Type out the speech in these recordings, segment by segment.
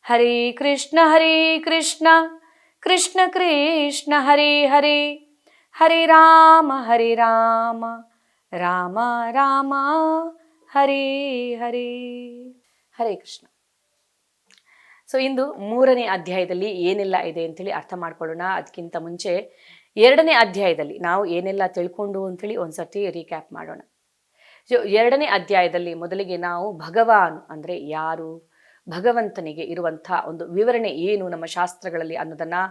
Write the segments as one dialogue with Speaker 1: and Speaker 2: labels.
Speaker 1: ಹರೇ ಕೃಷ್ಣ ಕೃಷ್ಣ ಕೃಷ್ಣ ಹರೇ ಹರೇ, ಹರೇ ರಾಮ ರಾಮ ರಾಮ ಹರೇ ಹರೇ. Hare Krishna. So ಇಂದು 3ನೇ ಅಧ್ಯಾಯದಲ್ಲಿ ಏನೆಲ್ಲ ಇದೆ ಅಂತೇಳಿ ಅರ್ಥ ಮಾಡ್ಕೊಳ್ಳೋಣ. ಅದಕ್ಕಿಂತ ಮುಂಚೆ 2ನೇ ಅಧ್ಯಾಯದಲ್ಲಿ ನಾವು ಏನೆಲ್ಲ ತಿಳ್ಕೊಂಡು ಅಂತೇಳಿ ಒಂದ್ಸತಿ ರೀಕ್ಯಾಪ್ ಮಾಡೋಣ. ಸೊ 2ನೇ ಅಧ್ಯಾಯದಲ್ಲಿ ಮೊದಲಿಗೆ ನಾವು ಭಗವಾನ್ ಅಂದರೆ ಯಾರು, ಭಗವಂತನಿಗೆ ಇರುವಂಥ ಒಂದು ವಿವರಣೆ ಏನು ನಮ್ಮ ಶಾಸ್ತ್ರಗಳಲ್ಲಿ ಅನ್ನೋದನ್ನು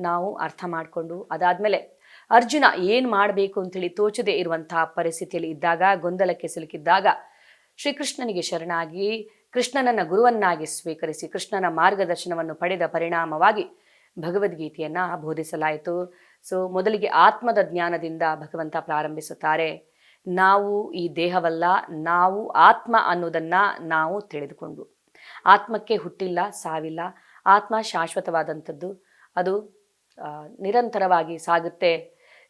Speaker 1: ನಾವು ಅರ್ಥ ಮಾಡಿಕೊಂಡು, ಅದಾದಮೇಲೆ ಅರ್ಜುನ ಏನು ಮಾಡಬೇಕು ಅಂತೇಳಿ ತೋಚದೆ ಇರುವಂತಹ ಪರಿಸ್ಥಿತಿಯಲ್ಲಿ ಇದ್ದಾಗ, ಗೊಂದಲಕ್ಕೆ ಸಿಲುಕಿದ್ದಾಗ ಶ್ರೀಕೃಷ್ಣನಿಗೆ ಶರಣಾಗಿ ಕೃಷ್ಣನನ್ನು ಗುರುವನ್ನಾಗಿ ಸ್ವೀಕರಿಸಿ ಕೃಷ್ಣನ ಮಾರ್ಗದರ್ಶನವನ್ನು ಪಡೆದ ಪರಿಣಾಮವಾಗಿ ಭಗವದ್ಗೀತೆಯನ್ನು ಬೋಧಿಸಲಾಯಿತು. ಸೊ ಮೊದಲಿಗೆ ಆತ್ಮದ ಜ್ಞಾನದಿಂದ ಭಗವಂತ ಪ್ರಾರಂಭಿಸುತ್ತಾರೆ. ನಾವು ಈ ದೇಹವಲ್ಲ, ನಾವು ಆತ್ಮ ಅನ್ನೋದನ್ನು ನಾವು ತಿಳಿದುಕೊಂಡು, ಆತ್ಮಕ್ಕೆ ಹುಟ್ಟಿಲ್ಲ, ಸಾವಿಲ್ಲ, ಆತ್ಮ ಶಾಶ್ವತವಾದಂಥದ್ದು, ಅದು ನಿರಂತರವಾಗಿ ಸಾಗುತ್ತೆ.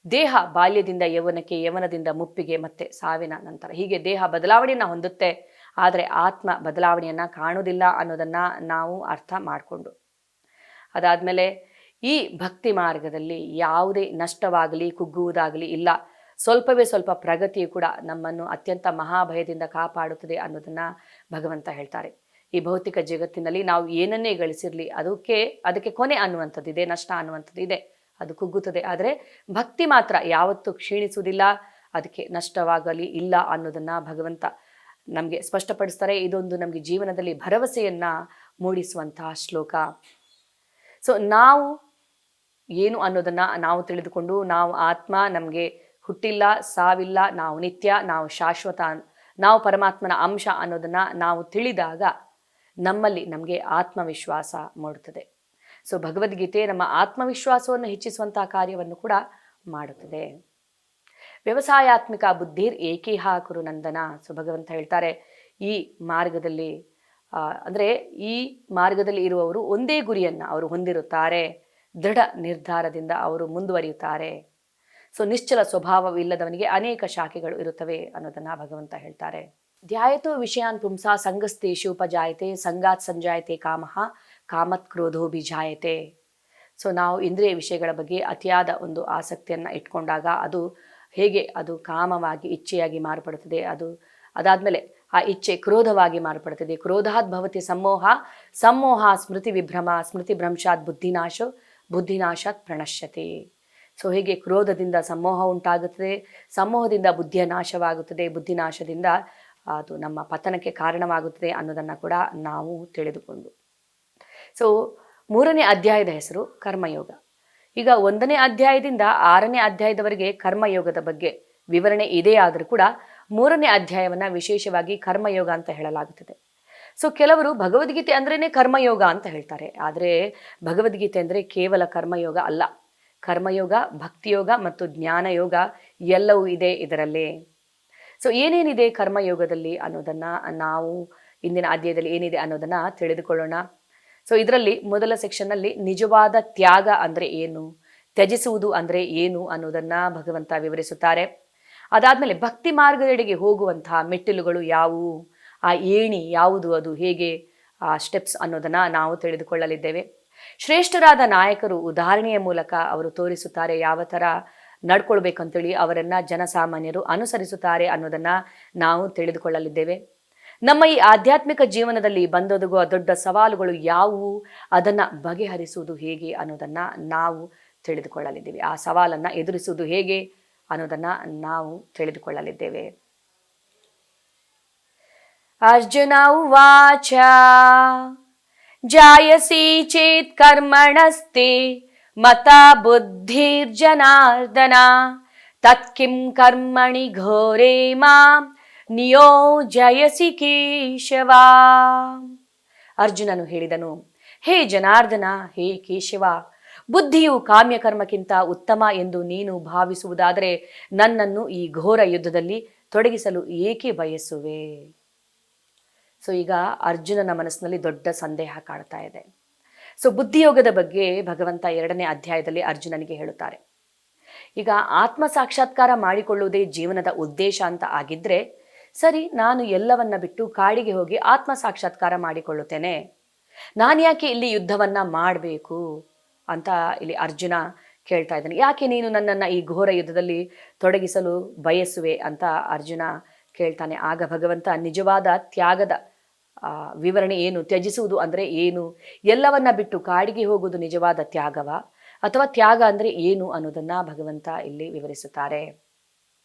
Speaker 1: ದೇಹ ಬಾಲ್ಯದಿಂದ ಯೌವನಕ್ಕೆ, ಯೌವನದಿಂದ ಮುಪ್ಪಿಗೆ, ಮತ್ತೆ ಸಾವಿನ ನಂತರ ಹೀಗೆ ದೇಹ ಬದಲಾವಣೆಯನ್ನು ಹೊಂದುತ್ತೆ, ಆದರೆ ಆತ್ಮ ಬದಲಾವಣೆಯನ್ನು ಕಾಣುವುದಿಲ್ಲ ಅನ್ನೋದನ್ನು ನಾವು ಅರ್ಥ ಮಾಡಿಕೊಂಡು, ಅದಾದಮೇಲೆ ಈ ಭಕ್ತಿ ಮಾರ್ಗದಲ್ಲಿ ಯಾವುದೇ ನಷ್ಟವಾಗಲಿ ಕುಗ್ಗುವುದಾಗಲಿ ಇಲ್ಲ, ಸ್ವಲ್ಪವೇ ಸ್ವಲ್ಪ ಪ್ರಗತಿಯು ಕೂಡ ನಮ್ಮನ್ನು ಅತ್ಯಂತ ಮಹಾಭಯದಿಂದ ಕಾಪಾಡುತ್ತದೆ ಅನ್ನೋದನ್ನು ಭಗವಂತ ಹೇಳ್ತಾರೆ. ಈ ಭೌತಿಕ ಜಗತ್ತಿನಲ್ಲಿ ನಾವು ಏನನ್ನೇ ಗಳಿಸಿರಲಿ ಅದಕ್ಕೆ ಕೊನೆ ಅನ್ನುವಂಥದ್ದು ಇದೆ, ನಷ್ಟ ಅನ್ನುವಂಥದ್ದು ಇದೆ, ಅದು ಕುಗ್ಗುತ್ತದೆ. ಆದರೆ ಭಕ್ತಿ ಮಾತ್ರ ಯಾವತ್ತೂ ಕ್ಷೀಣಿಸುವುದಿಲ್ಲ, ಅದಕ್ಕೆ ನಷ್ಟವಾಗಲಿ ಇಲ್ಲ ಅನ್ನೋದನ್ನು ಭಗವಂತ ನಮಗೆ ಸ್ಪಷ್ಟಪಡಿಸ್ತಾರೆ. ಇದೊಂದು ನಮಗೆ ಜೀವನದಲ್ಲಿ ಭರವಸೆಯನ್ನು ಮೂಡಿಸುವಂತಹ ಶ್ಲೋಕ. ಸೊ ನಾವು ಏನು ಅನ್ನೋದನ್ನು ನಾವು ತಿಳಿದುಕೊಂಡು, ನಾವು ಆತ್ಮ, ನಮಗೆ ಹುಟ್ಟಿಲ್ಲ, ಸಾವಿಲ್ಲ, ನಾವು ನಿತ್ಯ, ನಾವು ಶಾಶ್ವತ, ನಾವು ಪರಮಾತ್ಮನ ಅಂಶ ಅನ್ನೋದನ್ನು ನಾವು ತಿಳಿದಾಗ ನಮ್ಮಲ್ಲಿ ನಮಗೆ ಆತ್ಮವಿಶ್ವಾಸ ಮೂಡುತ್ತದೆ. ಸೊ ಭಗವದ್ಗೀತೆ ನಮ್ಮ ಆತ್ಮವಿಶ್ವಾಸವನ್ನು ಹೆಚ್ಚಿಸುವಂತಹ ಕಾರ್ಯವನ್ನು ಕೂಡ ಮಾಡುತ್ತದೆ. ವ್ಯವಸಾಯಾತ್ಮಿಕ ಬುದ್ಧಿರ್ ಏಕೀಹ ಕುರು ನಂದನ. ಸೊ ಭಗವಂತ ಹೇಳ್ತಾರೆ, ಈ ಮಾರ್ಗದಲ್ಲಿ ಅಂದರೆ ಈ ಮಾರ್ಗದಲ್ಲಿ ಇರುವವರು ಒಂದೇ ಗುರಿಯನ್ನು ಅವರು ಹೊಂದಿರುತ್ತಾರೆ, ದೃಢ ನಿರ್ಧಾರದಿಂದ ಅವರು ಮುಂದುವರಿಯುತ್ತಾರೆ. ಸೊ ನಿಶ್ಚಲ ಸ್ವಭಾವವಿಲ್ಲದವನಿಗೆ ಅನೇಕ ಶಾಖೆಗಳು ಇರುತ್ತವೆ ಅನ್ನೋದನ್ನು ಭಗವಂತ ಹೇಳ್ತಾರೆ. ಧ್ಯಾಯತೋ ವಿಷಯಾನ್ ಪುಂಸಾ ಸಂಗಸ್ತೇಷು ಉಪಜಾಯತೆ, ಸಂಗಾತ್ ಸಂಜಾಯತೆ ಕಾಮಃ, ಕಾಮತ್ ಕ್ರೋಧೋಭಿಜಾಯತೆ. ಸೊ ನಾವು ಇಂದ್ರಿಯ ವಿಷಯಗಳ ಬಗ್ಗೆ ಅತಿಯಾದ ಒಂದು ಆಸಕ್ತಿಯನ್ನು ಇಟ್ಕೊಂಡಾಗ ಅದು ಹೇಗೆ ಅದು ಕಾಮವಾಗಿ ಇಚ್ಛೆಯಾಗಿ ಮಾರ್ಪಡುತ್ತದೆ, ಅದಾದಮೇಲೆ ಆ ಇಚ್ಛೆ ಕ್ರೋಧವಾಗಿ ಮಾರ್ಪಡುತ್ತದೆ. ಕ್ರೋಧಾತ್ ಭವತಿ ಸಮೋಹ, ಸಮೋಹ ಸ್ಮೃತಿ ವಿಭ್ರಮ, ಸ್ಮೃತಿ ಭ್ರಂಶಾತ್ ಬುದ್ಧಿನಾಶೋ, ಬುದ್ಧಿನಾಶಾತ್ ಪ್ರಣಶ್ಯತೆ. ಸೊ ಹೀಗೆ ಕ್ರೋಧದಿಂದ ಸಮೋಹ ಉಂಟಾಗುತ್ತದೆ, ಸಮೋಹದಿಂದ ಬುದ್ಧಿಯ ನಾಶವಾಗುತ್ತದೆ, ಬುದ್ಧಿನಾಶದಿಂದ ಅದು ನಮ್ಮ ಪತನಕ್ಕೆ ಕಾರಣವಾಗುತ್ತದೆ ಅನ್ನೋದನ್ನು ಕೂಡ ನಾವು ತಿಳಿದುಕೊಂಡು. ಸೊ 3ನೇ ಅಧ್ಯಾಯದ ಹೆಸರು ಕರ್ಮಯೋಗ. ಈಗ 1ನೇ ಅಧ್ಯಾಯದಿಂದ 6ನೇ ಅಧ್ಯಾಯದವರೆಗೆ ಕರ್ಮಯೋಗದ ಬಗ್ಗೆ ವಿವರಣೆ ಇದೆ, ಆದರೂ ಕೂಡ 3ನೇ ಅಧ್ಯಾಯವನ್ನು ವಿಶೇಷವಾಗಿ ಕರ್ಮಯೋಗ ಅಂತ ಹೇಳಲಾಗುತ್ತದೆ. ಸೊ ಕೆಲವರು ಭಗವದ್ಗೀತೆ ಅಂದ್ರೇ ಕರ್ಮಯೋಗ ಅಂತ ಹೇಳ್ತಾರೆ, ಆದರೆ ಭಗವದ್ಗೀತೆ ಅಂದರೆ ಕೇವಲ ಕರ್ಮಯೋಗ ಅಲ್ಲ. ಕರ್ಮಯೋಗ, ಭಕ್ತಿಯೋಗ ಮತ್ತು ಜ್ಞಾನಯೋಗ ಎಲ್ಲವೂ ಇದೆ ಇದರಲ್ಲಿ. ಸೊ ಏನೇನಿದೆ ಕರ್ಮಯೋಗದಲ್ಲಿ ಅನ್ನೋದನ್ನು ನಾವು ಇಂದಿನ ಅಧ್ಯಾಯದಲ್ಲಿ ಏನಿದೆ ಅನ್ನೋದನ್ನು ತಿಳಿದುಕೊಳ್ಳೋಣ. ಸೊ ಇದರಲ್ಲಿ ಮೊದಲ ಸೆಕ್ಷನ್ನಲ್ಲಿ ನಿಜವಾದ ತ್ಯಾಗ ಅಂದರೆ ಏನು, ತ್ಯಜಿಸುವುದು ಅಂದರೆ ಏನು ಅನ್ನೋದನ್ನು ಭಗವಂತ ವಿವರಿಸುತ್ತಾರೆ. ಅದಾದಮೇಲೆ ಭಕ್ತಿ ಮಾರ್ಗದೆಡೆಗೆ ಹೋಗುವಂತಹ ಮೆಟ್ಟಿಲುಗಳು ಯಾವುವು, ಆ ಏಣಿ ಯಾವುದು, ಅದು ಹೇಗೆ ಆ ಸ್ಟೆಪ್ಸ್ ಅನ್ನೋದನ್ನು ನಾವು ತಿಳಿದುಕೊಳ್ಳಲಿದ್ದೇವೆ. ಶ್ರೇಷ್ಠರಾದ ನಾಯಕರು ಉದಾಹರಣೆಯ ಮೂಲಕ ಅವರು ತೋರಿಸುತ್ತಾರೆ ಯಾವ ಥರ ನಡ್ಕೊಳ್ಬೇಕಂತೇಳಿ, ಅವರನ್ನು ಜನಸಾಮಾನ್ಯರು ಅನುಸರಿಸುತ್ತಾರೆ ಅನ್ನೋದನ್ನು ನಾವು ತಿಳಿದುಕೊಳ್ಳಲಿದ್ದೇವೆ. ನಮ್ಮ ಈ ಆಧ್ಯಾತ್ಮಿಕ ಜೀವನದಲ್ಲಿ ಬಂದೊದಗುವ ದೊಡ್ಡ ಸವಾಲುಗಳು ಯಾವುವು, ಅದನ್ನು ಬಗೆಹರಿಸುವುದು ಹೇಗೆ ಅನ್ನೋದನ್ನು ನಾವು ತಿಳಿದುಕೊಳ್ಳಲಿದ್ದೇವೆ. ಆ ಸವಾಲನ್ನು ಎದುರಿಸುವುದು ಹೇಗೆ ಅನ್ನೋದನ್ನು ನಾವು ತಿಳಿದುಕೊಳ್ಳಲಿದ್ದೇವೆ. ಅರ್ಜುನ ಉವಾಚ ಜಾಯಸಿ ಚೇತ್ ಕರ್ಮಣಸ್ತೆ ಮತಾ ಬುದ್ಧಿರ್ಜನಾರ್ದನ, ತತ್ಕಿಂ ಕರ್ಮಣಿ ಘೋರೆ ಮಾಂ ನಿಯೋಜಯಸಿ ಕೇಶವ. ಅರ್ಜುನನು ಹೇಳಿದನು, ಹೇ ಜನಾರ್ದನ, ಹೇ ಕೇಶವ, ಬುದ್ಧಿಯು ಕಾಮ್ಯಕರ್ಮಕ್ಕಿಂತ ಉತ್ತಮ ಎಂದು ನೀನು ಭಾವಿಸುವುದಾದರೆ ನನ್ನನ್ನು ಈ ಘೋರ ಯುದ್ಧದಲ್ಲಿ ತೊಡಗಿಸಲು ಏಕೆ ಬಯಸುವೆ? ಸೊ ಈಗ ಅರ್ಜುನನ ಮನಸ್ಸಿನಲ್ಲಿ ದೊಡ್ಡ ಸಂದೇಹ ಕಾಡ್ತಾ ಇದೆ. ಸೊ ಬುದ್ಧಿಯೋಗದ ಬಗ್ಗೆ ಭಗವಂತ 2ನೇ ಅಧ್ಯಾಯದಲ್ಲಿ ಅರ್ಜುನನಿಗೆ ಹೇಳುತ್ತಾರೆ. ಈಗ ಆತ್ಮ ಸಾಕ್ಷಾತ್ಕಾರ ಮಾಡಿಕೊಳ್ಳುವುದೇ ಜೀವನದ ಉದ್ದೇಶ ಅಂತ ಆಗಿದ್ರೆ ಸರಿ, ನಾನು ಎಲ್ಲವನ್ನ ಬಿಟ್ಟು ಕಾಡಿಗೆ ಹೋಗಿ ಆತ್ಮ ಸಾಕ್ಷಾತ್ಕಾರ ಮಾಡಿಕೊಳ್ಳುತ್ತೇನೆ. ನಾನು ಯಾಕೆ ಇಲ್ಲಿ ಯುದ್ಧವನ್ನ ಮಾಡಬೇಕು ಅಂತ ಇಲ್ಲಿ ಅರ್ಜುನ ಕೇಳ್ತಾ ಇದ್ದಾನೆ. ಯಾಕೆ ನೀನು ನನ್ನನ್ನು ಈ ಘೋರ ಯುದ್ಧದಲ್ಲಿ ತೊಡಗಿಸಲು ಬಯಸುವೆ ಅಂತ ಅರ್ಜುನ ಕೇಳ್ತಾನೆ. ಆಗ ಭಗವಂತ ನಿಜವಾದ ತ್ಯಾಗದ ವಿವರಣೆ ಏನು, ತ್ಯಜಿಸುವುದು ಅಂದರೆ ಏನು, ಎಲ್ಲವನ್ನ ಬಿಟ್ಟು ಕಾಡಿಗೆ ಹೋಗುವುದು ನಿಜವಾದ ತ್ಯಾಗವ ಅಥವಾ ತ್ಯಾಗ ಅಂದರೆ ಏನು ಅನ್ನೋದನ್ನ ಭಗವಂತ ಇಲ್ಲಿ ವಿವರಿಸುತ್ತಾರೆ.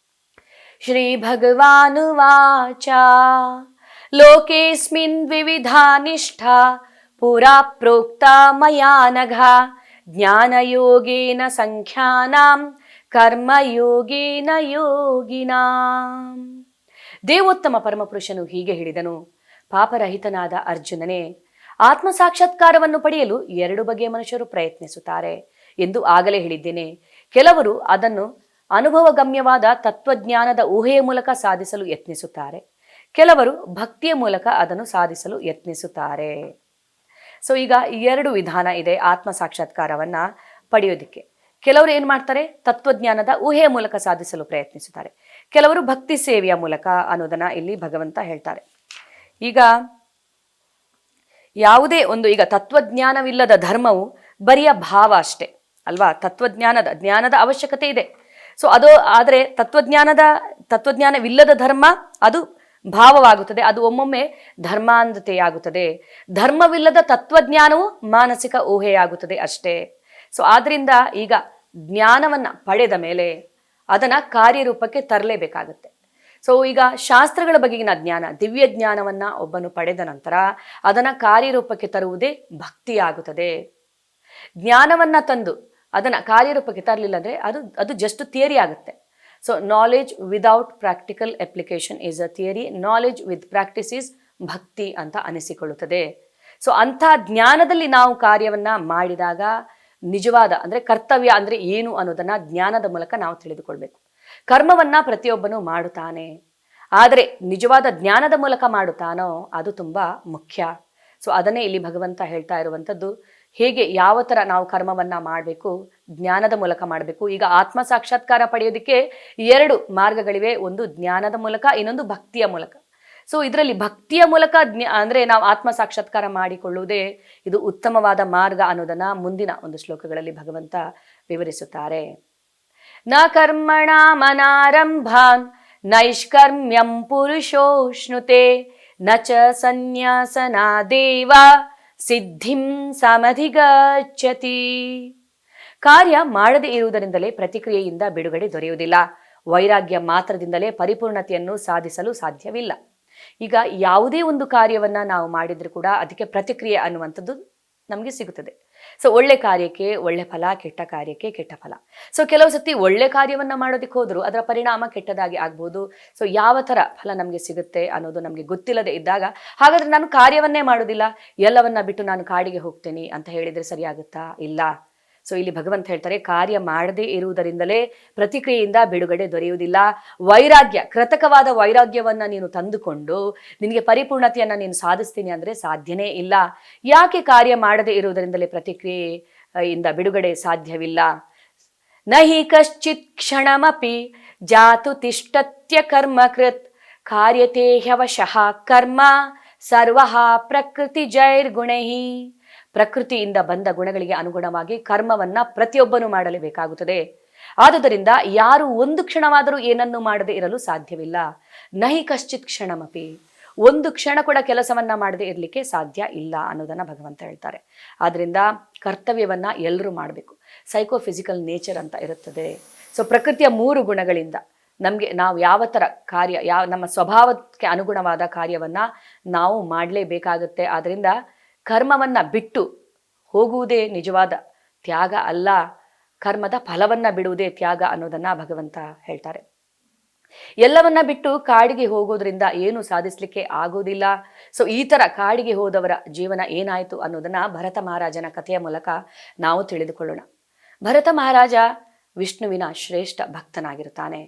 Speaker 1: ಶ್ರೀ ಭಗವಾನುವಾಚ ಲೋಕೇಸ್ಮಿನ್ ವಿವಿಧಾ ನಿಷ್ಠಾ ಪುರಾ ಪ್ರೋಕ್ತ ಮಯಾ ನಘ ಜ್ಞಾನಯೋಗೇನ ಸಂಖ್ಯಾನಾಂ ಕರ್ಮಯೋಗೇನ ಯೋಗಿನಾಂ. ದೇವೋತ್ತಮ ಪರಮಪುರುಷನು ಹೀಗೆ ಹೇಳಿದನು, ಪಾಪರಹಿತನಾದ ಅರ್ಜುನನೇ, ಆತ್ಮ ಸಾಕ್ಷಾತ್ಕಾರವನ್ನು ಪಡೆಯಲು 2 ಬಗೆಯ ಮನುಷ್ಯರು ಪ್ರಯತ್ನಿಸುತ್ತಾರೆ ಎಂದು ಆಗಲೇ ಹೇಳಿದ್ದೇನೆ. ಕೆಲವರು ಅದನ್ನು ಅನುಭವಗಮ್ಯವಾದ ತತ್ವಜ್ಞಾನದ ಊಹೆಯ ಮೂಲಕ ಸಾಧಿಸಲು ಯತ್ನಿಸುತ್ತಾರೆ, ಕೆಲವರು ಭಕ್ತಿಯ ಮೂಲಕ ಅದನ್ನು ಸಾಧಿಸಲು ಯತ್ನಿಸುತ್ತಾರೆ. ಸೊ ಈಗ 2 ವಿಧಾನ ಇದೆ ಆತ್ಮ ಸಾಕ್ಷಾತ್ಕಾರವನ್ನ ಪಡೆಯೋದಿಕ್ಕೆ. ಕೆಲವರು ಏನು ಮಾಡ್ತಾರೆ, ತತ್ವಜ್ಞಾನದ ಊಹೆಯ ಮೂಲಕ ಸಾಧಿಸಲು ಪ್ರಯತ್ನಿಸುತ್ತಾರೆ, ಕೆಲವರು ಭಕ್ತಿ ಸೇವೆಯ ಮೂಲಕ ಅನ್ನೋದನ್ನ ಇಲ್ಲಿ ಭಗವಂತ ಹೇಳ್ತಾರೆ. ಈಗ ಯಾವುದೇ ಒಂದು, ಈಗ ತತ್ವಜ್ಞಾನವಿಲ್ಲದ ಧರ್ಮವು ಬರಿಯ ಭಾವ ಅಷ್ಟೇ ಅಲ್ವಾ. ಜ್ಞಾನದ ಅವಶ್ಯಕತೆ ಇದೆ. ಸೊ ಅದು ಆದರೆ ತತ್ವಜ್ಞಾನವಿಲ್ಲದ ಧರ್ಮ ಅದು ಭಾವವಾಗುತ್ತದೆ, ಅದು ಒಮ್ಮೊಮ್ಮೆ ಧರ್ಮಾಂಧತೆಯಾಗುತ್ತದೆ. ಧರ್ಮವಿಲ್ಲದ ತತ್ವಜ್ಞಾನವು ಮಾನಸಿಕ ಊಹೆಯಾಗುತ್ತದೆ ಅಷ್ಟೇ. ಸೊ ಆದ್ರಿಂದ ಈಗ ಜ್ಞಾನವನ್ನ ಪಡೆದ ಮೇಲೆ ಅದನ್ನ ಕಾರ್ಯರೂಪಕ್ಕೆ ತರಲೇಬೇಕಾಗತ್ತೆ. ಸೊ ಈಗ ಶಾಸ್ತ್ರಗಳ ಬಗೆಗಿನ ಜ್ಞಾನ, ದಿವ್ಯ ಜ್ಞಾನವನ್ನ ಒಬ್ಬನು ಪಡೆದ ನಂತರ ಅದನ್ನ ಕಾರ್ಯರೂಪಕ್ಕೆ ತರುವುದೇ ಭಕ್ತಿಯಾಗುತ್ತದೆ. ಜ್ಞಾನವನ್ನ ತಂದು ಅದನ್ನ ಕಾರ್ಯರೂಪಕ್ಕೆ ತರಲಿಲ್ಲ ಅಂದ್ರೆ ಅದು ಜಸ್ಟ್ ಥಿಯರಿ ಆಗುತ್ತೆ. So knowledge without practical application is a theory, knowledge with practice is ಭಕ್ತಿ ಅಂತ ಅನಿಸಿಕೊಳ್ಳುತ್ತದೆ. ಸೊ ಅಂಥ ಜ್ಞಾನದಲ್ಲಿ ನಾವು ಕಾರ್ಯವನ್ನ ಮಾಡಿದಾಗ ನಿಜವಾದ ಅಂದ್ರೆ ಕರ್ತವ್ಯ ಅಂದ್ರೆ ಏನು ಅನ್ನೋದನ್ನ ಜ್ಞಾನದ ಮೂಲಕ ನಾವು ತಿಳಿದುಕೊಳ್ಬೇಕು. ಕರ್ಮವನ್ನ ಪ್ರತಿಯೊಬ್ಬನು ಮಾಡುತ್ತಾನೆ, ಆದರೆ ನಿಜವಾದ ಜ್ಞಾನದ ಮೂಲಕ ಮಾಡುತ್ತಾನೋ ಅದು ತುಂಬಾ ಮುಖ್ಯ. ಸೊ ಅದನ್ನೇ ಇಲ್ಲಿ ಭಗವಂತ ಹೇಳ್ತಾ ಇರುವಂಥದ್ದು. ಹೇಗೆ ಯಾವ ಥರ ನಾವು ಕರ್ಮವನ್ನ ಮಾಡಬೇಕು, ಜ್ಞಾನದ ಮೂಲಕ ಮಾಡಬೇಕು. ಈಗ ಆತ್ಮ ಸಾಕ್ಷಾತ್ಕಾರ ಪಡೆಯೋದಕ್ಕೆ 2 ಮಾರ್ಗಗಳಿವೆ, ಒಂದು ಜ್ಞಾನದ ಮೂಲಕ, ಇನ್ನೊಂದು ಭಕ್ತಿಯ ಮೂಲಕ. ಸೊ ಇದರಲ್ಲಿ ಭಕ್ತಿಯ ಮೂಲಕ ಅಂದ್ರೆ ನಾವು ಆತ್ಮ ಸಾಕ್ಷಾತ್ಕಾರ ಮಾಡಿಕೊಳ್ಳುವುದೇ ಇದು ಉತ್ತಮವಾದ ಮಾರ್ಗ ಅನ್ನೋದನ್ನ ಮುಂದಿನ ಒಂದು ಶ್ಲೋಕಗಳಲ್ಲಿ ಭಗವಂತ ವಿವರಿಸುತ್ತಾರೆ. ನ ಕರ್ಮಣ ಮನಾರಂಭಾನ್ ನೈಷ್ಕರ್ಮ್ಯಂ ಪುರುಷೋಷ್ಣುತೆ ನ ಚ ಸನ್ಯಾಸನಾದೇವ ಸಿದ್ಧಿಂ ಸಮಧಿಗಚ್ಚತಿ. ಕಾರ್ಯ ಮಾಡದೇ ಇರುವುದರಿಂದಲೇ ಪ್ರತಿಕ್ರಿಯೆಯಿಂದ ಬಿಡುಗಡೆ ದೊರೆಯುವುದಿಲ್ಲ. ವೈರಾಗ್ಯ ಮಾತ್ರದಿಂದಲೇ ಪರಿಪೂರ್ಣತೆಯನ್ನು ಸಾಧಿಸಲು ಸಾಧ್ಯವಿಲ್ಲ. ಈಗ ಯಾವುದೇ ಒಂದು ಕಾರ್ಯವನ್ನ ನಾವು ಮಾಡಿದ್ರು ಕೂಡ ಅದಕ್ಕೆ ಪ್ರತಿಕ್ರಿಯೆ ಅನ್ನುವಂಥದ್ದು ನಮಗೆ ಸಿಗುತ್ತದೆ. ಸೊ ಒಳ್ಳೆ ಕಾರ್ಯಕ್ಕೆ ಒಳ್ಳೆ ಫಲ, ಕೆಟ್ಟ ಕಾರ್ಯಕ್ಕೆ ಕೆಟ್ಟ ಫಲ. ಸೊ ಕೆಲವು ಸತಿ ಒಳ್ಳೆ ಕಾರ್ಯವನ್ನ ಮಾಡೋದಕ್ಕೆ ಹೋದ್ರು ಅದರ ಪರಿಣಾಮ ಕೆಟ್ಟದಾಗಿ ಆಗ್ಬೋದು. ಸೊ ಯಾವ ಥರ ಫಲ ನಮಗೆ ಸಿಗುತ್ತೆ ಅನ್ನೋದು ನಮಗೆ ಗೊತ್ತಿಲ್ಲದೆ ಇದ್ದಾಗ, ಹಾಗಾದ್ರೆ ನಾನು ಕಾರ್ಯವನ್ನೇ ಮಾಡೋದಿಲ್ಲ, ಎಲ್ಲವನ್ನ ಬಿಟ್ಟು ನಾನು ಕಾಡಿಗೆ ಹೋಗ್ತೇನೆ ಅಂತ ಹೇಳಿದ್ರೆ ಸರಿಯಾಗುತ್ತಾ? ಇಲ್ಲ. ಸೊ ಇಲ್ಲಿ ಭಗವಂತ ಹೇಳ್ತಾರೆ, ಕಾರ್ಯ ಮಾಡದೇ ಇರುವುದರಿಂದಲೇ ಪ್ರತಿಕ್ರಿಯೆಯಿಂದ ಬಿಡುಗಡೆ ದೊರೆಯುವುದಿಲ್ಲ. ವೈರಾಗ್ಯ, ಕೃತಕವಾದ ವೈರಾಗ್ಯವನ್ನ ನೀನು ತಂದುಕೊಂಡು ನಿನಗೆ ಪರಿಪೂರ್ಣತೆಯನ್ನ ನೀನು ಸಾಧಿಸ್ತೀನಿ ಅಂದ್ರೆ ಸಾಧ್ಯನೇ ಇಲ್ಲ. ಯಾಕೆ ಕಾರ್ಯ ಮಾಡದೇ ಇರುವುದರಿಂದಲೇ ಪ್ರತಿಕ್ರಿಯೆಯಿಂದ ಬಿಡುಗಡೆ ಸಾಧ್ಯವಿಲ್ಲ? ನಹಿ ಕಶ್ಚಿತ್ ಕ್ಷಣಮಪಿ ಜಾತು ತಿಷ್ಟತ್ಯ ಕರ್ಮಕೃತ್ ಕಾರ್ಯತೆ ಹ್ಯವಶಃ ಕರ್ಮ ಸರ್ವಃ ಪ್ರಕೃತಿ ಜೈರ್ಗುಣೈ. ಪ್ರಕೃತಿಯಿಂದ ಬಂದ ಗುಣಗಳಿಗೆ ಅನುಗುಣವಾಗಿ ಕರ್ಮವನ್ನ ಪ್ರತಿಯೊಬ್ಬನು ಮಾಡಲೇಬೇಕಾಗುತ್ತದೆ. ಆದುದರಿಂದ ಯಾರು ಒಂದು ಕ್ಷಣವಾದರೂ ಏನನ್ನು ಮಾಡದೇ ಇರಲು ಸಾಧ್ಯವಿಲ್ಲ. ನಹಿ ಕಶ್ಚಿತ್ ಕ್ಷಣಮಪಿ, ಒಂದು ಕ್ಷಣ ಕೂಡ ಕೆಲಸವನ್ನ ಮಾಡದೇ ಇರಲಿಕ್ಕೆ ಸಾಧ್ಯ ಇಲ್ಲ ಅನ್ನೋದನ್ನ ಭಗವಂತ ಹೇಳ್ತಾರೆ. ಆದ್ರಿಂದ ಕರ್ತವ್ಯವನ್ನ ಎಲ್ಲರೂ ಮಾಡಬೇಕು. ಸೈಕೋಫಿಸಿಕಲ್ ನೇಚರ್ ಅಂತ ಇರುತ್ತದೆ. ಸೊ ಪ್ರಕೃತಿಯ 3 ಗುಣಗಳಿಂದ ನಾವು ಯಾವ ಥರ ಕಾರ್ಯ, ನಮ್ಮ ಸ್ವಭಾವಕ್ಕೆ ಅನುಗುಣವಾದ ಕಾರ್ಯವನ್ನ ನಾವು ಮಾಡಲೇಬೇಕಾಗುತ್ತೆ. ಆದ್ರಿಂದ ಕರ್ಮವನ್ನ ಬಿಟ್ಟು ಹೋಗುವುದೇ ನಿಜವಾದ ತ್ಯಾಗ ಅಲ್ಲ, ಕರ್ಮದ ಫಲವನ್ನ ಬಿಡುವುದೇ ತ್ಯಾಗ ಅನ್ನೋದನ್ನ ಭಗವಂತ ಹೇಳ್ತಾರೆ. ಎಲ್ಲವನ್ನ ಬಿಟ್ಟು ಕಾಡಿಗೆ ಹೋಗೋದ್ರಿಂದ ಏನು ಸಾಧಿಸ್ಲಿಕ್ಕೆ ಆಗೋದಿಲ್ಲ. ಸೊ ಈ ತರ ಕಾಡಿಗೆ ಹೋದವರ ಜೀವನ ಏನಾಯ್ತು ಅನ್ನೋದನ್ನ ಭರತ ಮಹಾರಾಜನ ಕಥೆಯ ಮೂಲಕ ನಾವು ತಿಳಿದುಕೊಳ್ಳೋಣ. ಭರತ ಮಹಾರಾಜ ವಿಷ್ಣುವಿನ ಶ್ರೇಷ್ಠ ಭಕ್ತನಾಗಿರುತ್ತಾನೆ.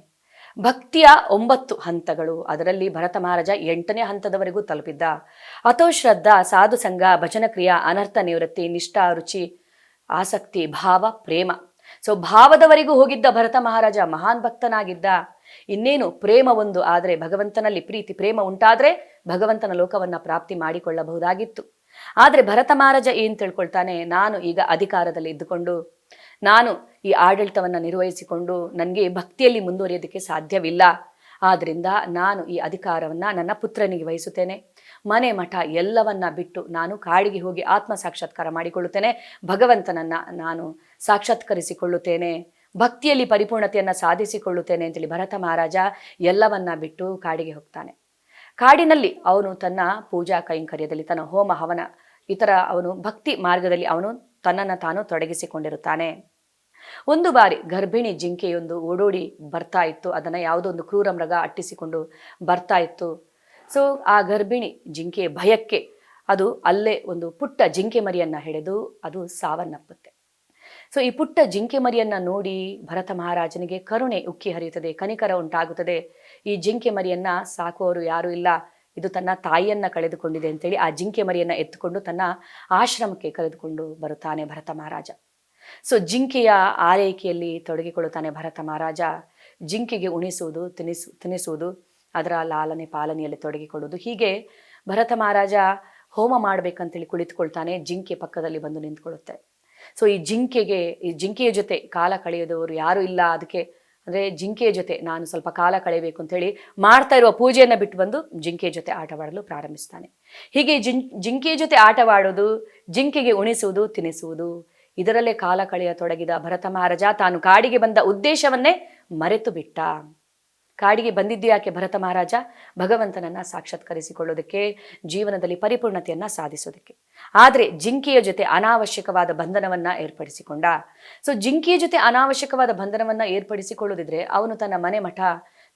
Speaker 1: ಭಕ್ತಿಯ 9 ಹಂತಗಳು, ಅದರಲ್ಲಿ ಭರತ ಮಹಾರಾಜ 8ನೇ ಹಂತದವರೆಗೂ ತಲುಪಿದ್ದ. ಅಥೋ ಶ್ರದ್ಧಾ, ಸಾಧು ಸಂಘ, ಭಜನ ಕ್ರಿಯಾ, ಅನರ್ಥ ನಿವೃತ್ತಿ, ನಿಷ್ಠಾ, ರುಚಿ, ಆಸಕ್ತಿ, ಭಾವ, ಪ್ರೇಮ. ಸೊ ಭಾವದವರೆಗೂ ಹೋಗಿದ್ದ ಭರತ ಮಹಾರಾಜ ಮಹಾನ್ ಭಕ್ತನಾಗಿದ್ದ. ಇನ್ನೇನು ಪ್ರೇಮ ಒಂದು ಆದರೆ, ಭಗವಂತನಲ್ಲಿ ಪ್ರೀತಿ ಪ್ರೇಮ ಉಂಟಾದ್ರೆ ಭಗವಂತನ ಲೋಕವನ್ನ ಪ್ರಾಪ್ತಿ ಮಾಡಿಕೊಳ್ಳಬಹುದಾಗಿತ್ತು. ಆದರೆ ಭರತ ಮಹಾರಾಜ ಏನು ತಿಳ್ಕೊಳ್ತಾನೆ, ನಾನು ಈಗ ಅಧಿಕಾರದಲ್ಲಿ ಇದ್ದುಕೊಂಡು ನಾನು ಈ ಆಡಳಿತವನ್ನು ನಿರ್ವಹಿಸಿಕೊಂಡು ನನಗೆ ಭಕ್ತಿಯಲ್ಲಿ ಮುಂದುವರಿಯೋದಕ್ಕೆ ಸಾಧ್ಯವಿಲ್ಲ. ಆದ್ದರಿಂದ ನಾನು ಈ ಅಧಿಕಾರವನ್ನು ನನ್ನ ಪುತ್ರನಿಗೆ ವಹಿಸುತ್ತೇನೆ. ಮನೆ ಮಠ ಎಲ್ಲವನ್ನ ಬಿಟ್ಟು ನಾನು ಕಾಡಿಗೆ ಹೋಗಿ ಆತ್ಮ ಸಾಕ್ಷಾತ್ಕಾರ ಮಾಡಿಕೊಳ್ಳುತ್ತೇನೆ. ಭಗವಂತನನ್ನು ನಾನು ಸಾಕ್ಷಾತ್ಕರಿಸಿಕೊಳ್ಳುತ್ತೇನೆ, ಭಕ್ತಿಯಲ್ಲಿ ಪರಿಪೂರ್ಣತೆಯನ್ನು ಸಾಧಿಸಿಕೊಳ್ಳುತ್ತೇನೆ ಅಂತೇಳಿ ಭರತ ಮಹಾರಾಜ ಎಲ್ಲವನ್ನ ಬಿಟ್ಟು ಕಾಡಿಗೆ ಹೋಗ್ತಾನೆ. ಕಾಡಿನಲ್ಲಿ ಅವನು ತನ್ನ ಪೂಜಾ ಕೈಂಕರ್ಯದಲ್ಲಿ, ತನ್ನ ಹೋಮ ಹವನ ಇತರ ಅವನು ಭಕ್ತಿ ಮಾರ್ಗದಲ್ಲಿ ಅವನು ತನ್ನನ್ನು ತಾನು ತೊಡಗಿಸಿಕೊಂಡಿರುತ್ತಾನೆ. ಒಂದು ಬಾರಿ ಗರ್ಭಿಣಿ ಜಿಂಕೆಯೊಂದು ಓಡೋಡಿ ಬರ್ತಾ ಇತ್ತು. ಅದನ್ನು ಯಾವುದೋ ಒಂದು ಕ್ರೂರ ಮೃಗ ಅಟ್ಟಿಸಿಕೊಂಡು ಬರ್ತಾ ಇತ್ತು. ಸೊ ಆ ಗರ್ಭಿಣಿ ಜಿಂಕೆ ಭಯಕ್ಕೆ ಅದು ಅಲ್ಲೇ ಒಂದು ಪುಟ್ಟ ಜಿಂಕೆ ಮರಿಯನ್ನು ಹಿಡಿದು ಅದು ಸಾವನ್ನಪ್ಪುತ್ತೆ. ಸೊ ಈ ಪುಟ್ಟ ಜಿಂಕೆ ಮರಿಯನ್ನು ನೋಡಿ ಭರತ ಮಹಾರಾಜನಿಗೆ ಕರುಣೆ ಉಕ್ಕಿ ಹರಿಯುತ್ತದೆ, ಕನಿಕರ ಉಂಟಾಗುತ್ತದೆ. ಈ ಜಿಂಕೆ ಮರಿಯನ್ನು ಸಾಕುವವರು ಯಾರೂ ಇಲ್ಲ, ಇದು ತನ್ನ ತಾಯಿಯನ್ನು ಕಳೆದುಕೊಂಡಿದೆ ಅಂತೇಳಿ ಆ ಜಿಂಕೆ ಮರಿಯನ್ನು ಎತ್ತುಕೊಂಡು ತನ್ನ ಆಶ್ರಮಕ್ಕೆ ಕರೆದುಕೊಂಡು ಬರುತ್ತಾನೆ ಭರತ ಮಹಾರಾಜ. ಸೊ ಜಿಂಕೆಯ ಆರೈಕೆಯಲ್ಲಿ ತೊಡಗಿಕೊಳ್ಳುತ್ತಾನೆ ಭರತ ಮಹಾರಾಜ. ಜಿಂಕೆಗೆ ಉಣಿಸುವುದು, ತಿನಿಸುವುದು, ಅದರ ಲಾಲನೆ ಪಾಲನೆಯಲ್ಲಿ ತೊಡಗಿಕೊಳ್ಳುವುದು. ಹೀಗೆ ಭರತ ಮಹಾರಾಜ ಹೋಮ ಮಾಡಬೇಕಂತೇಳಿ ಕುಳಿತುಕೊಳ್ತಾನೆ. ಜಿಂಕೆ ಪಕ್ಕದಲ್ಲಿ ಬಂದು ನಿಂತ್ಕೊಳ್ಳುತ್ತೆ. ಸೊ ಈ ಜಿಂಕೆಯ ಜೊತೆ ಕಾಲ ಕಳೆಯೋದವರು ಯಾರೂ ಇಲ್ಲ. ಅದಕ್ಕೆ ಅಂದರೆ ಜಿಂಕೆಯ ಜೊತೆ ನಾನು ಸ್ವಲ್ಪ ಕಾಲ ಕಳೆಯಬೇಕು ಅಂತೇಳಿ ಮಾಡ್ತಾ ಇರುವ ಪೂಜೆಯನ್ನು ಬಿಟ್ಟು ಬಂದು ಜಿಂಕೆಯ ಜೊತೆ ಆಟವಾಡಲು ಪ್ರಾರಂಭಿಸ್ತಾನೆ. ಹೀಗೆ ಜಿಂಕೆಯ ಜೊತೆ ಆಟವಾಡೋದು, ಜಿಂಕೆಗೆ ಉಣಿಸುವುದು, ತಿನಿಸುವುದು, ಇದರಲ್ಲೇ ಕಾಲ ಕಳೆಯತೊಡಗಿದ ಭರತ ಮಹಾರಾಜ ತಾನು ಕಾಡಿಗೆ ಬಂದ ಉದ್ದೇಶವನ್ನೇ ಮರೆತು ಬಿಟ್ಟ. ಕಾಡಿಗೆ ಬಂದಿದ್ದು ಯಾಕೆ ಭರತ ಮಹಾರಾಜ? ಭಗವಂತನನ್ನು ಸಾಕ್ಷಾತ್ಕರಿಸಿಕೊಳ್ಳೋದಕ್ಕೆ, ಜೀವನದಲ್ಲಿ ಪರಿಪೂರ್ಣತೆಯನ್ನು ಸಾಧಿಸೋದಕ್ಕೆ. ಆದರೆ ಜಿಂಕೆಯ ಜೊತೆ ಅನಾವಶ್ಯಕವಾದ ಬಂಧನವನ್ನು ಏರ್ಪಡಿಸಿಕೊಂಡ. ಸೊ ಜಿಂಕೆಯ ಜೊತೆ ಅನಾವಶ್ಯಕವಾದ ಬಂಧನವನ್ನು ಏರ್ಪಡಿಸಿಕೊಳ್ಳೋದಿದ್ರೆ ಅವನು ತನ್ನ ಮನೆ ಮಠ,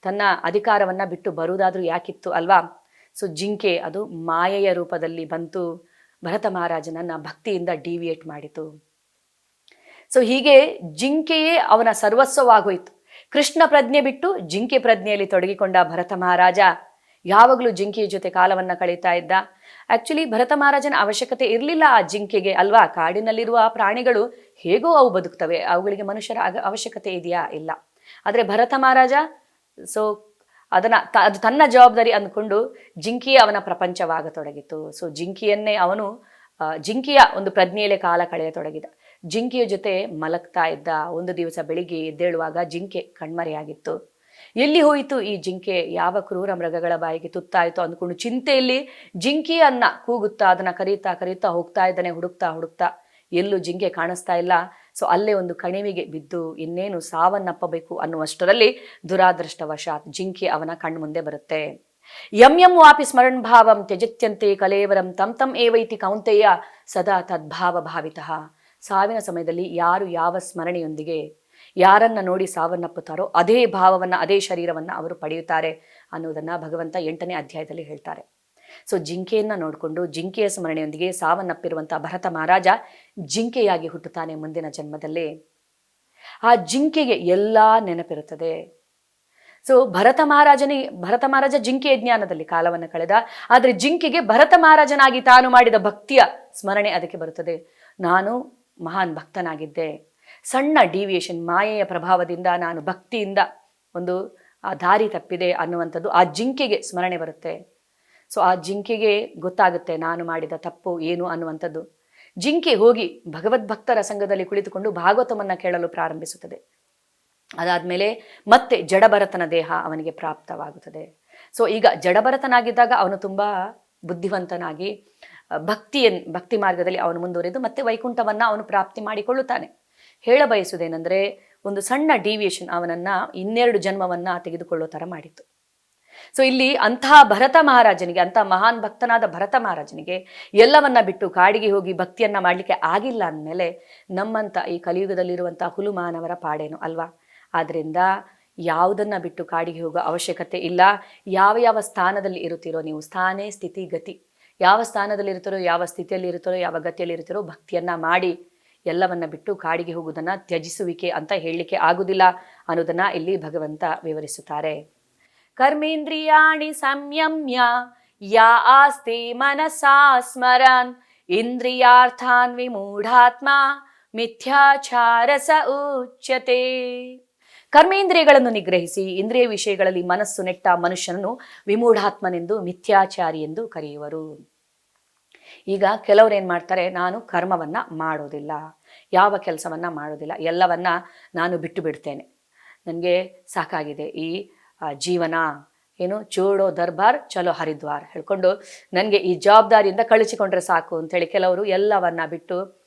Speaker 1: ತನ್ನ ಅಧಿಕಾರವನ್ನು ಬಿಟ್ಟು ಬರುವುದಾದ್ರೂ ಯಾಕಿತ್ತು ಅಲ್ವಾ? ಸೊ ಜಿಂಕೆ ಅದು ಮಾಯೆಯ ರೂಪದಲ್ಲಿ ಬಂತು, ಭರತ ಮಹಾರಾಜನನ್ನು ಭಕ್ತಿಯಿಂದ ಡಿವಿಯೇಟ್ ಮಾಡಿತು. ಸೊ ಹೀಗೆ ಜಿಂಕೆಯೇ ಅವನ ಸರ್ವಸ್ವವಾಗೋಯ್ತು. ಕೃಷ್ಣ ಪ್ರಜ್ಞೆ ಬಿಟ್ಟು ಜಿಂಕೆ ಪ್ರಜ್ಞೆಯಲ್ಲಿ ತೊಡಗಿಕೊಂಡ ಭರತ ಮಹಾರಾಜ ಯಾವಾಗಲೂ ಜಿಂಕೆಯ ಜೊತೆ ಕಾಲವನ್ನು ಕಳೀತಾ ಇದ್ದ. ಆ್ಯಕ್ಚುಲಿ ಭರತ ಮಹಾರಾಜನ ಅವಶ್ಯಕತೆ ಇರಲಿಲ್ಲ ಆ ಜಿಂಕೆಗೆ ಅಲ್ವಾ? ಕಾಡಿನಲ್ಲಿರುವ ಪ್ರಾಣಿಗಳು ಹೇಗೋ ಅವು ಬದುಕ್ತವೆ, ಅವುಗಳಿಗೆ ಮನುಷ್ಯರ ಅವಶ್ಯಕತೆ ಇದೆಯಾ? ಇಲ್ಲ. ಆದರೆ ಭರತ ಮಹಾರಾಜ ಸೊ ಅದು ತನ್ನ ಜವಾಬ್ದಾರಿ ಅಂದ್ಕೊಂಡು ಜಿಂಕೆಯೇ ಅವನ ಪ್ರಪಂಚವಾಗತೊಡಗಿತು. ಸೊ ಜಿಂಕೆಯನ್ನೇ ಅವನು ಜಿಂಕೆಯ ಒಂದು ಪ್ರಜ್ಞೆಯಲ್ಲೇ ಕಾಲ ಕಳೆಯತೊಡಗಿದ. ಜಿಂಕೆಯ ಜೊತೆ ಮಲಗ್ತಾ ಇದ್ದ. ಒಂದು ದಿವಸ ಬೆಳಿಗ್ಗೆ ಎದ್ದೇಳುವಾಗ ಜಿಂಕೆ ಕಣ್ಮರೆಯಾಗಿತ್ತು. ಎಲ್ಲಿ ಹೋಯಿತು ಈ ಜಿಂಕೆ? ಯಾವ ಕ್ರೂರ ಮೃಗಗಳ ಬಾಯಿಗೆ ತುತ್ತಾಯಿತು ಅಂದ್ಕೊಂಡು ಚಿಂತೆಯಲ್ಲಿ ಜಿಂಕೆಯನ್ನ ಕೂಗುತ್ತಾ ಅದನ್ನ ಕರೀತಾ ಹೋಗ್ತಾ ಇದ್ದಾನೆ. ಹುಡುಕ್ತಾ ಎಲ್ಲೂ ಜಿಂಕೆ ಕಾಣಿಸ್ತಾ ಇಲ್ಲ. ಸೊ ಅಲ್ಲೇ ಒಂದು ಕಣಿವೆಗೆ ಬಿದ್ದು ಇನ್ನೇನು ಸಾವನ್ನಪ್ಪಬೇಕು ಅನ್ನುವಷ್ಟರಲ್ಲಿ ದುರಾದೃಷ್ಟವಶಾತ್ ಜಿಂಕೆ ಅವನ ಕಣ್ಮುಂದೆ ಬರುತ್ತೆ. ಯಂ ವಾಪಿ ಸ್ಮರಣ್ ಭಾವಂ ತ್ಯಜತ್ಯಂತೆ ಕಲೇವರಂ ತಂ ಏವೈತಿ ಕೌಂತೆಯ ಸದಾ ತದ್ಭಾವ ಭಾವಿತಃ. ಸಾವಿನ ಸಮಯದಲ್ಲಿ ಯಾರು ಯಾವ ಸ್ಮರಣೆಯೊಂದಿಗೆ ಯಾರನ್ನ ನೋಡಿ ಸಾವನ್ನಪ್ಪುತ್ತಾರೋ ಅದೇ ಭಾವವನ್ನು, ಅದೇ ಶರೀರವನ್ನು ಅವರು ಪಡೆಯುತ್ತಾರೆ ಅನ್ನೋದನ್ನು ಭಗವಂತ 8ನೇ ಅಧ್ಯಾಯದಲ್ಲಿ ಹೇಳ್ತಾರೆ. ಸೊ ಜಿಂಕೆಯನ್ನು ನೋಡಿಕೊಂಡು ಜಿಂಕೆಯ ಸ್ಮರಣೆಯೊಂದಿಗೆ ಸಾವನ್ನಪ್ಪಿರುವಂಥ ಭರತ ಮಹಾರಾಜ ಜಿಂಕೆಯಾಗಿ ಹುಟ್ಟುತ್ತಾನೆ ಮುಂದಿನ ಜನ್ಮದಲ್ಲಿ. ಆ ಜಿಂಕೆಗೆ ಎಲ್ಲ ನೆನಪಿರುತ್ತದೆ. ಸೊ ಭರತ ಮಹಾರಾಜ ಜಿಂಕೆಯ ಜ್ಞಾನದಲ್ಲಿ ಕಾಲವನ್ನು ಕಳೆದ. ಆದರೆ ಜಿಂಕೆಗೆ ಭರತ ಮಹಾರಾಜನಾಗಿ ತಾನು ಮಾಡಿದ ಭಕ್ತಿಯ ಸ್ಮರಣೆ ಅದಕ್ಕೆ ಬರುತ್ತದೆ. ನಾನು ಮಹಾನ್ ಭಕ್ತನಾಗಿದ್ದೆ, ಸಣ್ಣ ಡಿವಿಯೇಷನ್, ಮಾಯೆಯ ಪ್ರಭಾವದಿಂದ ನಾನು ಭಕ್ತಿಯಿಂದ ಒಂದು ದಾರಿ ತಪ್ಪಿದೆ ಅನ್ನುವಂಥದ್ದು ಆ ಜಿಂಕೆಗೆ ಸ್ಮರಣೆ ಬರುತ್ತೆ. ಸೊ ಆ ಜಿಂಕೆಗೆ ಗೊತ್ತಾಗುತ್ತೆ ನಾನು ಮಾಡಿದ ತಪ್ಪು ಏನು ಅನ್ನುವಂಥದ್ದು. ಜಿಂಕೆ ಹೋಗಿ ಭಗವದ್ಭಕ್ತರ ಸಂಘದಲ್ಲಿ ಕುಳಿತುಕೊಂಡು ಭಾಗವತವನ್ನು ಕೇಳಲು ಪ್ರಾರಂಭಿಸುತ್ತದೆ. ಅದಾದಮೇಲೆ ಮತ್ತೆ ಜಡಭರತನ ದೇಹ ಅವನಿಗೆ ಪ್ರಾಪ್ತವಾಗುತ್ತದೆ. ಸೊ ಈಗ ಜಡಭರತನಾಗಿದ್ದಾಗ ಅವನು ತುಂಬ ಬುದ್ಧಿವಂತನಾಗಿ ಭಕ್ತಿ ಮಾರ್ಗದಲ್ಲಿ ಅವನು ಮುಂದುವರೆದು ಮತ್ತೆ ವೈಕುಂಠವನ್ನು ಅವನು ಪ್ರಾಪ್ತಿ ಮಾಡಿಕೊಳ್ಳುತ್ತಾನೆ. ಹೇಳ ಬಯಸುವುದೇನೆಂದರೆ ಒಂದು ಸಣ್ಣ ಡಿವಿಯೇಷನ್ ಅವನನ್ನು 12 ಜನ್ಮವನ್ನು ತೆಗೆದುಕೊಳ್ಳೋ ಥರ ಮಾಡಿತ್ತು. ಸೊ ಇಲ್ಲಿ ಅಂತಹ ಭರತ ಮಹಾರಾಜನಿಗೆ, ಅಂತಹ ಮಹಾನ್ ಭಕ್ತನಾದ ಭರತ ಮಹಾರಾಜನಿಗೆ ಎಲ್ಲವನ್ನ ಬಿಟ್ಟು ಕಾಡಿಗೆ ಹೋಗಿ ಭಕ್ತಿಯನ್ನ ಮಾಡಲಿಕ್ಕೆ ಆಗಿಲ್ಲ ಅಂದಮೇಲೆ ನಮ್ಮಂಥ ಈ ಕಲಿಯುಗದಲ್ಲಿರುವಂಥ ಹುಲು ಮಾನವರ ಪಾಡೇನು ಅಲ್ವಾ? ಆದ್ದರಿಂದ ಯಾವುದನ್ನ ಬಿಟ್ಟು ಕಾಡಿಗೆ ಹೋಗೋ ಅವಶ್ಯಕತೆ ಇಲ್ಲ. ಯಾವ ಸ್ಥಾನದಲ್ಲಿ ಇರುತ್ತೀರೋ ನೀವು, ಸ್ಥಾನೇ ಸ್ಥಿತಿ ಗತಿ, ಯಾವ ಸ್ಥಾನದಲ್ಲಿ ಇರ್ತಾರೋ, ಯಾವ ಸ್ಥಿತಿಯಲ್ಲಿ ಇರ್ತಾರೋ, ಯಾವ ಗತಿಯಲ್ಲಿ ಇರ್ತಾರೋ ಭಕ್ತಿಯನ್ನ ಮಾಡಿ. ಎಲ್ಲವನ್ನ ಬಿಟ್ಟು ಕಾಡಿಗೆ ಹೋಗುವುದನ್ನು ತ್ಯಜಿಸುವಿಕೆ ಅಂತ ಹೇಳಲಿಕ್ಕೆ ಆಗುವುದಿಲ್ಲ ಅನ್ನೋದನ್ನ ಇಲ್ಲಿ ಭಗವಂತ ವಿವರಿಸುತ್ತಾರೆ. ಕರ್ಮೇಂದ್ರಿಯಾಣಿ ಸಂಯಮ್ಯ ಯಾ ಆಸ್ತೆ ಮನಸಾ ಸ್ಮರನ್ ಇಂದ್ರಿಯಾರ್ಥಾನ್ ವಿಮೂಢಾತ್ಮ ಮಿಥ್ಯಾಚಾರ ಸ ಉಚ್ಯತೆ. ಕರ್ಮೇಂದ್ರಿಯಗಳನ್ನು ನಿಗ್ರಹಿಸಿ ಇಂದ್ರಿಯ ವಿಷಯಗಳಲ್ಲಿ ಮನಸ್ಸು ನೆಟ್ಟ ಮನುಷ್ಯನನ್ನು ವಿಮೂಢಾತ್ಮನೆಂದು, ಮಿಥ್ಯಾಚಾರಿ ಎಂದು ಕರೆಯುವರು. ಈಗ ಕೆಲವ್ರು ಏನು ಮಾಡ್ತಾರೆ, ನಾನು ಕರ್ಮವನ್ನು ಮಾಡೋದಿಲ್ಲ, ಯಾವ ಕೆಲಸವನ್ನು ಮಾಡೋದಿಲ್ಲ, ಎಲ್ಲವನ್ನ ನಾನು ಬಿಟ್ಟು ಬಿಡ್ತೇನೆ, ನನಗೆ ಸಾಕಾಗಿದೆ ಈ ಜೀವನ, ಏನು ಚೋಡೋ ದರ್ಬಾರ್ ಚಲೋ ಹರಿದ್ವಾರ್ ಹೇಳ್ಕೊಂಡು ನನಗೆ ಈ ಜವಾಬ್ದಾರಿಯಿಂದ ಕಳಿಸಿಕೊಂಡ್ರೆ ಸಾಕು ಅಂತೇಳಿ ಕೆಲವರು ಎಲ್ಲವನ್ನ ಬಿಟ್ಟು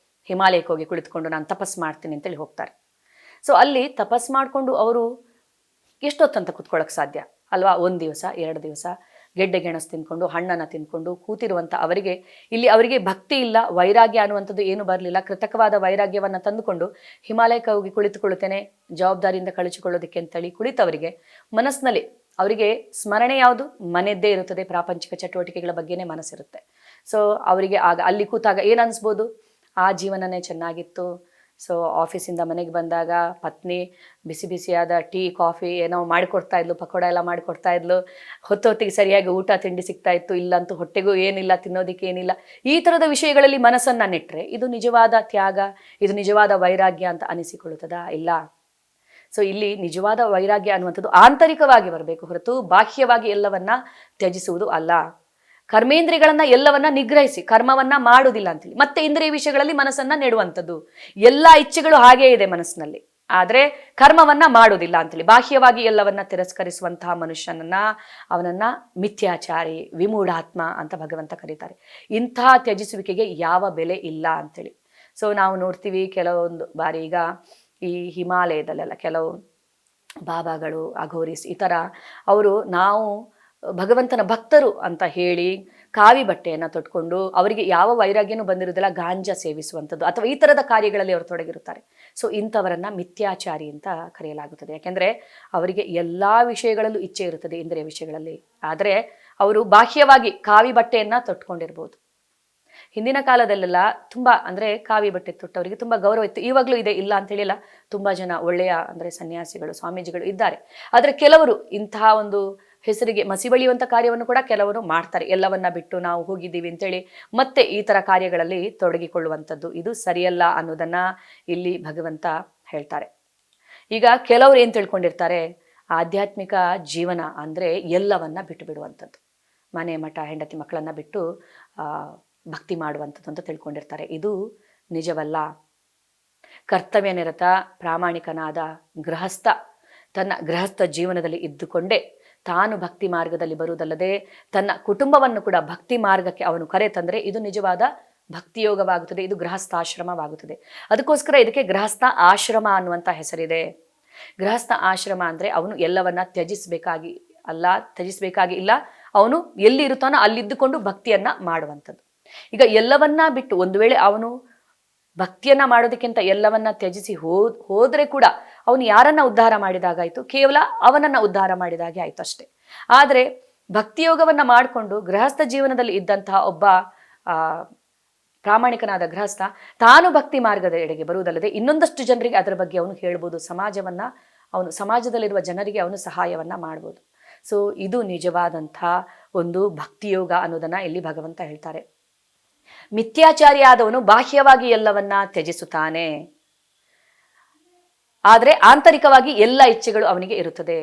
Speaker 1: ಹಿಮಾಲಯಕ್ಕೆ ಹೋಗಿ ಕುಳಿತುಕೊಂಡು ನಾನು ತಪಸ್ ಮಾಡ್ತೀನಿ ಅಂತೇಳಿ ಹೋಗ್ತಾರೆ. ಸೊ ಅಲ್ಲಿ ತಪಸ್ ಮಾಡಿಕೊಂಡು ಅವರು ಎಷ್ಟೊತ್ತಂತ ಕುತ್ಕೊಳ್ಳೋಕೆ ಸಾಧ್ಯ ಅಲ್ವಾ? 1 ದಿವಸ 2 ದಿವಸ ಗೆಡ್ಡೆ ಗೆಣಸು ತಿನ್ಕೊಂಡು ಹಣ್ಣನ್ನು ತಿನ್ಕೊಂಡು ಕೂತಿರುವಂಥ ಅವರಿಗೆ ಇಲ್ಲಿ ಅವರಿಗೆ ಭಕ್ತಿ ಇಲ್ಲ, ವೈರಾಗ್ಯ ಅನ್ನುವಂಥದ್ದು ಏನು ಬರಲಿಲ್ಲ. ಕೃತಕವಾದ ವೈರಾಗ್ಯವನ್ನು ತಂದುಕೊಂಡು ಹಿಮಾಲಯಕ್ಕೆ ಹೋಗಿ ಕುಳಿತುಕೊಳ್ಳುತ್ತೇನೆ ಜವಾಬ್ದಾರಿಯಿಂದ ಕಳಿಸಿಕೊಳ್ಳೋದಕ್ಕೆ ಅಂತೇಳಿ ಕುಳಿತವರಿಗೆ ಮನಸ್ಸಿನಲ್ಲಿ ಅವರಿಗೆ ಸ್ಮರಣೆ ಯಾವುದು? ಮನೆಯದ್ದೇ ಇರುತ್ತದೆ, ಪ್ರಾಪಂಚಿಕ ಚಟುವಟಿಕೆಗಳ ಬಗ್ಗೆನೇ ಮನಸ್ಸಿರುತ್ತೆ. ಸೊ ಅವರಿಗೆ ಆಗ ಅಲ್ಲಿ ಕೂತಾಗ ಏನು ಅನಿಸ್ಬೋದು? ಆ ಜೀವನನೇ ಚೆನ್ನಾಗಿತ್ತು. ಸೊ ಆಫೀಸಿಂದ ಮನೆಗೆ ಬಂದಾಗ ಪತ್ನಿ ಬಿಸಿ ಬಿಸಿಯಾದ ಟೀ ಕಾಫಿ ಏನೋ ಮಾಡಿಕೊಡ್ತಾ ಇದ್ಲು, ಪಕೋಡ ಎಲ್ಲ ಮಾಡಿಕೊಡ್ತಾ ಇದ್ಲು, ಹೊತ್ತೊತ್ತಿಗೆ ಸರಿಯಾಗಿ ಊಟ ತಿಂಡಿ ಸಿಗ್ತಾ ಇತ್ತು, ಇಲ್ಲಂತೂ ಹೊಟ್ಟೆಗೂ ಏನಿಲ್ಲ, ತಿನ್ನೋದಕ್ಕೆ ಏನಿಲ್ಲ. ಈ ಥರದ ವಿಷಯಗಳಲ್ಲಿ ಮನಸ್ಸನ್ನು ನೆಟ್ಟರೆ ಇದು ನಿಜವಾದ ತ್ಯಾಗ, ಇದು ನಿಜವಾದ ವೈರಾಗ್ಯ ಅಂತ ಅನಿಸಿಕೊಳ್ಳುತ್ತದಾ? ಇಲ್ಲ. ಸೊ ಇಲ್ಲಿ ನಿಜವಾದ ವೈರಾಗ್ಯ ಅನ್ನುವಂಥದ್ದು ಆಂತರಿಕವಾಗಿ ಬರಬೇಕು ಹೊರತು ಬಾಹ್ಯವಾಗಿ ಎಲ್ಲವನ್ನ ತ್ಯಜಿಸುವುದು ಅಲ್ಲ. ಕರ್ಮೇಂದ್ರಿಯಗಳನ್ನ ಎಲ್ಲವನ್ನ ನಿಗ್ರಹಿಸಿ ಕರ್ಮವನ್ನ ಮಾಡುವುದಿಲ್ಲ ಅಂತೇಳಿ ಮತ್ತೆ ಇಂದ್ರಿಯ ವಿಷಯಗಳಲ್ಲಿ ಮನಸ್ಸನ್ನ ನೆಡುವಂಥದ್ದು. ಎಲ್ಲ ಇಚ್ಛೆಗಳು ಹಾಗೇ ಇದೆ ಮನಸ್ಸಿನಲ್ಲಿ, ಆದರೆ ಕರ್ಮವನ್ನ ಮಾಡುವುದಿಲ್ಲ ಅಂತೇಳಿ ಬಾಹ್ಯವಾಗಿ ಎಲ್ಲವನ್ನ ತಿರಸ್ಕರಿಸುವಂತಹ ಮನುಷ್ಯನನ್ನ ಅವನನ್ನ ಮಿಥ್ಯಾಚಾರಿ, ವಿಮೂಢಾತ್ಮ ಅಂತ ಭಗವಂತ ಕರೀತಾರೆ. ಇಂತಹ ತ್ಯಜಿಸುವಿಕೆಗೆ ಯಾವ ಬೆಲೆ ಇಲ್ಲ ಅಂತೇಳಿ. ಸೊ ನಾವು ನೋಡ್ತೀವಿ ಕೆಲವೊಂದು ಬಾರಿ ಈಗ ಈ ಹಿಮಾಲಯದಲ್ಲೆಲ್ಲ ಕೆಲವು ಬಾಬಾಗಳು, ಅಘೋರಿಸ್ ಈ ಥರ ಅವರು ನಾವು ಭಗವಂತನ ಭಕ್ತರು ಅಂತ ಹೇಳಿ ಕಾವಿ ಬಟ್ಟೆಯನ್ನು ತೊಟ್ಕೊಂಡು ಅವರಿಗೆ ಯಾವ ವೈರಾಗ್ಯನೂ ಬಂದಿರೋದಿಲ್ಲ, ಗಾಂಜಾ ಸೇವಿಸುವಂಥದ್ದು ಅಥವಾ ಈ ಥರದ ಕಾರ್ಯಗಳಲ್ಲಿ ಅವರು ತೊಡಗಿರುತ್ತಾರೆ. ಸೊ ಇಂಥವರನ್ನು ಮಿಥ್ಯಾಚಾರಿ ಅಂತ ಕರೆಯಲಾಗುತ್ತದೆ. ಯಾಕೆಂದರೆ ಅವರಿಗೆ ಎಲ್ಲ ವಿಷಯಗಳಲ್ಲೂ ಇಚ್ಛೆ ಇರುತ್ತದೆ ಇಂದ್ರಿಯ ವಿಷಯಗಳಲ್ಲಿ, ಆದರೆ ಅವರು ಬಾಹ್ಯವಾಗಿ ಕಾವಿ ಬಟ್ಟೆಯನ್ನು ತೊಟ್ಕೊಂಡಿರ್ಬೋದು. ಹಿಂದಿನ ಕಾಲದಲ್ಲೆಲ್ಲ ತುಂಬ ಅಂದರೆ ಕಾವಿ ಬಟ್ಟೆ ತೊಟ್ಟವರಿಗೆ ತುಂಬ ಗೌರವ ಇತ್ತು, ಇವಾಗಲೂ ಇದೆ, ಇಲ್ಲ ಅಂತ ಹೇಳಿಲ್ಲ. ತುಂಬ ಜನ ಒಳ್ಳೆಯ ಅಂದರೆ ಸನ್ಯಾಸಿಗಳು, ಸ್ವಾಮೀಜಿಗಳು ಇದ್ದಾರೆ. ಆದರೆ ಕೆಲವರು ಇಂತಹ ಒಂದು ಹೆಸರಿಗೆ ಮಸಿ ಬಳಿಯುವಂಥ ಕಾರ್ಯವನ್ನು ಕೂಡ ಕೆಲವರು ಮಾಡ್ತಾರೆ. ಎಲ್ಲವನ್ನ ಬಿಟ್ಟು ನಾವು ಹೋಗಿದ್ದೀವಿ ಅಂತೇಳಿ ಮತ್ತೆ ಈ ಥರ ಕಾರ್ಯಗಳಲ್ಲಿ ತೊಡಗಿಕೊಳ್ಳುವಂಥದ್ದು ಇದು ಸರಿಯಲ್ಲ ಅನ್ನೋದನ್ನ ಇಲ್ಲಿ ಭಗವಂತ ಹೇಳ್ತಾರೆ. ಈಗ ಕೆಲವರು ಏನು ತಿಳ್ಕೊಂಡಿರ್ತಾರೆ, ಆಧ್ಯಾತ್ಮಿಕ ಜೀವನ ಅಂದರೆ ಎಲ್ಲವನ್ನ ಬಿಟ್ಟು ಬಿಡುವಂಥದ್ದು, ಮನೆ ಮಠ ಹೆಂಡತಿ ಮಕ್ಕಳನ್ನ ಬಿಟ್ಟು ಭಕ್ತಿ ಮಾಡುವಂಥದ್ದು ಅಂತ ತಿಳ್ಕೊಂಡಿರ್ತಾರೆ. ಇದು ನಿಜವಲ್ಲ. ಕರ್ತವ್ಯ ನಿರತ ಪ್ರಾಮಾಣಿಕನಾದ ಗೃಹಸ್ಥ ತನ್ನ ಗೃಹಸ್ಥ ಜೀವನದಲ್ಲಿ ಇದ್ದುಕೊಂಡೇ ತಾನು ಭಕ್ತಿ ಮಾರ್ಗದಲ್ಲಿ ಬರುವುದಲ್ಲದೆ ತನ್ನ ಕುಟುಂಬವನ್ನು ಕೂಡ ಭಕ್ತಿ ಮಾರ್ಗಕ್ಕೆ ಅವನು ಕರೆ ತಂದರೆ ಇದು ನಿಜವಾದ ಭಕ್ತಿಯೋಗವಾಗುತ್ತದೆ, ಇದು ಗೃಹಸ್ಥಾಶ್ರಮವಾಗುತ್ತದೆ. ಅದಕ್ಕೋಸ್ಕರ ಇದಕ್ಕೆ ಗೃಹಸ್ಥ ಆಶ್ರಮ ಅನ್ನುವಂಥ ಹೆಸರಿದೆ. ಗೃಹಸ್ಥ ಆಶ್ರಮ ಅಂದರೆ ಅವನು ಎಲ್ಲವನ್ನ ತ್ಯಜಿಸಬೇಕಾಗಿ ಇಲ್ಲ, ಅವನು ಎಲ್ಲಿ ಇರುತ್ತಾನೋ ಅಲ್ಲಿದ್ದುಕೊಂಡು ಭಕ್ತಿಯನ್ನ ಮಾಡುವಂಥದ್ದು. ಈಗ ಎಲ್ಲವನ್ನ ಬಿಟ್ಟು ಒಂದು ವೇಳೆ ಅವನು ಭಕ್ತಿಯನ್ನ ಮಾಡೋದಕ್ಕಿಂತ ಎಲ್ಲವನ್ನ ತ್ಯಜಿಸಿ ಹೋದ್ರೆ ಕೂಡ ಅವನು ಯಾರನ್ನ ಉದ್ಧಾರ ಮಾಡಿದಾಗಾಯ್ತು? ಕೇವಲ ಅವನನ್ನ ಉದ್ಧಾರ ಮಾಡಿದಾಗೆ ಆಯ್ತು ಅಷ್ಟೇ. ಆದರೆ ಭಕ್ತಿಯೋಗವನ್ನ ಮಾಡಿಕೊಂಡು ಗೃಹಸ್ಥ ಜೀವನದಲ್ಲಿ ಇದ್ದಂತಹ ಒಬ್ಬ ಪ್ರಾಮಾಣಿಕನಾದ ಗೃಹಸ್ಥ ತಾನು ಭಕ್ತಿ ಮಾರ್ಗದ ಎಡೆಗೆ ಬರುವುದಲ್ಲದೆ ಇನ್ನೊಂದಷ್ಟು ಜನರಿಗೆ ಅದರ ಬಗ್ಗೆ ಅವನು ಹೇಳ್ಬೋದು, ಅವನು ಸಮಾಜದಲ್ಲಿರುವ ಜನರಿಗೆ ಅವನು ಸಹಾಯವನ್ನ ಮಾಡ್ಬೋದು. ಸೊ ಇದು ನಿಜವಾದಂಥ ಒಂದು ಭಕ್ತಿಯೋಗ ಅನ್ನೋದನ್ನ ಇಲ್ಲಿ ಭಗವಂತ ಹೇಳ್ತಾರೆ. ಮಿಥ್ಯಾಚಾರಿಯಾದವನು ಬಾಹ್ಯವಾಗಿ ಎಲ್ಲವನ್ನ ತ್ಯಜಿಸುತ್ತಾನೆ, ಆದರೆ ಆಂತರಿಕವಾಗಿ ಎಲ್ಲ ಇಚ್ಛೆಗಳು ಅವನಿಗೆ ಇರುತ್ತದೆ.